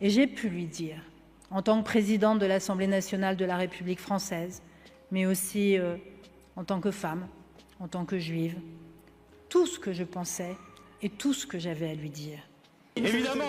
Et j'ai pu lui dire, en tant que présidente de l'Assemblée nationale de la République française, mais aussi en tant que femme, en tant que juive, tout ce que je pensais et tout ce que j'avais à lui dire. Évidemment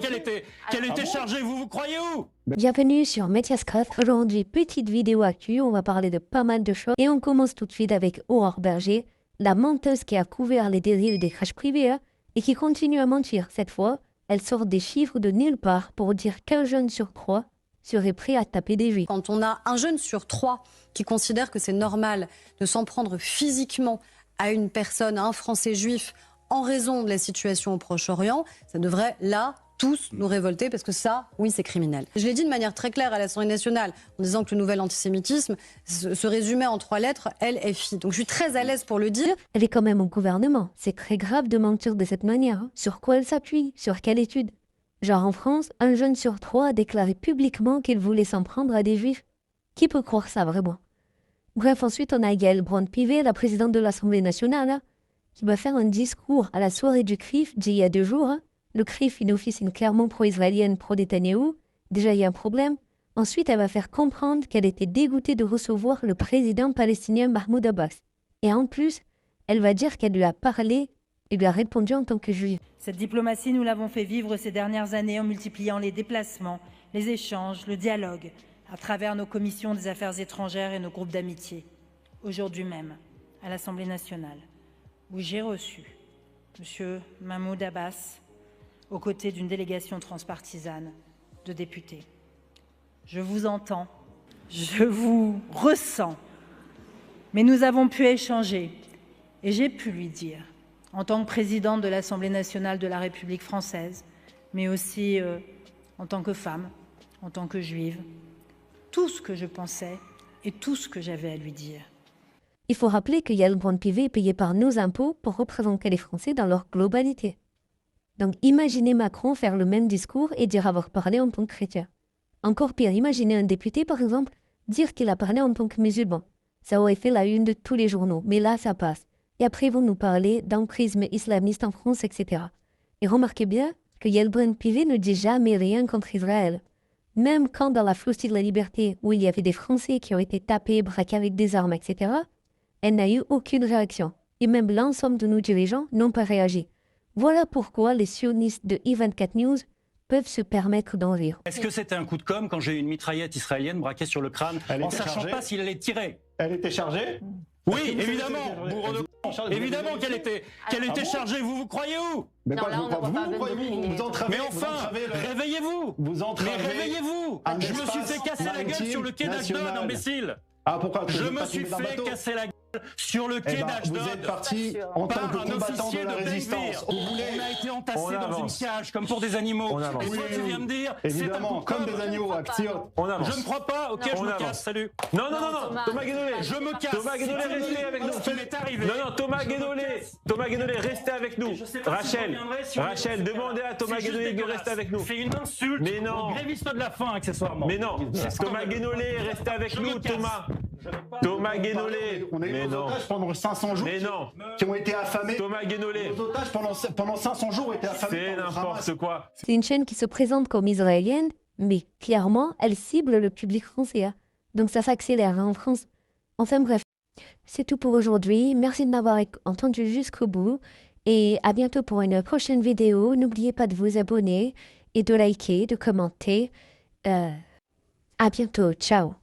qu'elle était chargée, vous croyez où? Bienvenue sur Mediascope. Aujourd'hui, petite vidéo actu, on va parler de pas mal de choses. Et on commence tout de suite avec Aurore Berger, la menteuse qui a couvert les dérives des crèches privées et qui continue à mentir. Cette fois, elle sort des chiffres de nulle part pour dire qu'un jeune sur 3 serait prêt à taper des juifs. Quand on a un jeune sur 3 qui considère que c'est normal de s'en prendre physiquement à une personne, à un Français juif, en raison de la situation au Proche-Orient, ça devrait, là, tous nous révolter, parce que ça, oui, c'est criminel. Je l'ai dit de manière très claire à l'Assemblée nationale, en disant que le nouvel antisémitisme se résumait en 3 lettres, LFI. Donc je suis très à l'aise pour le dire. Elle est quand même au gouvernement. C'est très grave de mentir de cette manière. Sur quoi elle s'appuie? Sur quelle étude? Genre en France, un jeune sur 3 a déclaré publiquement qu'il voulait s'en prendre à des juifs. Qui peut croire ça vraiment? Bref, ensuite on a Yael Braun-Pivet, la présidente de l'Assemblée nationale, qui va faire un discours à la soirée du CRIF d'il y a 2 jours. Le CRIF, une officine clairement pro-israélienne, pro-Netanyahou. Déjà, il y a un problème. Ensuite, elle va faire comprendre qu'elle était dégoûtée de recevoir le président palestinien Mahmoud Abbas. Et en plus, elle va dire qu'elle lui a parlé et lui a répondu en tant que juive. Cette diplomatie, nous l'avons fait vivre ces dernières années en multipliant les déplacements, les échanges, le dialogue, à travers nos commissions des affaires étrangères et nos groupes d'amitié. Aujourd'hui même, à l'Assemblée nationale, où j'ai reçu M. Mahmoud Abbas, aux côtés d'une délégation transpartisane de députés. Je vous entends, je vous ressens, mais nous avons pu échanger et j'ai pu lui dire, en tant que présidente de l'Assemblée nationale de la République française, mais aussi en tant que femme, en tant que juive, tout ce que je pensais et tout ce que j'avais à lui dire. Il faut rappeler que Yael Braun-Pivet est payée par nos impôts pour représenter les Français dans leur globalité. Donc imaginez Macron faire le même discours et dire avoir parlé en tant que chrétien. Encore pire, imaginez un député, par exemple, dire qu'il a parlé en tant que musulman. Ça aurait fait la une de tous les journaux, mais là, ça passe. Et après, ils vont nous parler d'ancrisme islamiste en France, etc. Et remarquez bien que Yael Braun-Pivet ne dit jamais rien contre Israël. Même quand dans la Flotille de la Liberté, où il y avait des Français qui ont été tapés, braqués avec des armes, etc., elle n'a eu aucune réaction. Et même l'ensemble de nos dirigeants n'ont pas réagi. Voilà pourquoi les sionistes de I24 News peuvent se permettre d'en rire. Est-ce que c'était un coup de com' quand j'ai eu une mitraillette israélienne braquée sur le crâne, en sachant pas s'il allait tirer? Elle était chargée? Oui, évidemment, bourreau de évidemment qu'elle était chargée, vous croyez où? Mais non, quoi, là, on ne va pas vous entravez, Mais enfin, réveillez-vous! vous entravez Mais réveillez-vous! un Je me suis espace fait casser la gueule sur le quai d'Ashdod, national. imbécile! Ah, pourquoi? Je me suis fait casser la gueule sur le quai d'Ashdod. Vous êtes parti en tant par que un combattant officier de la Ben résistance. Gvir. On a été entassés dans une cage comme pour des animaux. Et toi, tu viens me dire, c'est un Évidemment, coup de comme com'. des agneaux, acteurs. Je ne crois pas, ok, je me casse, salut. Non, Thomas Guénolé. Je me casse. Thomas Guénolé, restez avec nous. Ce qui m'est arrivé. Non, Thomas Guénolé, restez avec nous. Je sais pas si je reviendrai sur les- Rachel, demandez à Thomas C'est juste Guénolé de dégueulasse. rester avec nous. C'est une insulte Mais non. aux grévistes de la faim, accessoirement. Mais non, C'est Thomas scandaleux. Guénolé, restez avec Je nous, me casse. Thomas. Je n'ai pas- Thomas Guénolé. On a eu Mais nos non. otages pendant 500 jours. Mais non. Qui ont été affamés. Thomas Guénolé. Nos otages pendant 500 jours ont été affamés. C'est par le Hamas. n'importe quoi. C'est une chaîne qui se présente comme israélienne, mais clairement, elle cible le public français. Donc ça s'accélère en France. Enfin bref, c'est tout pour aujourd'hui. Merci de m'avoir entendu jusqu'au bout. Et à bientôt pour une prochaine vidéo. N'oubliez pas de vous abonner et de liker, de commenter. À bientôt. Ciao.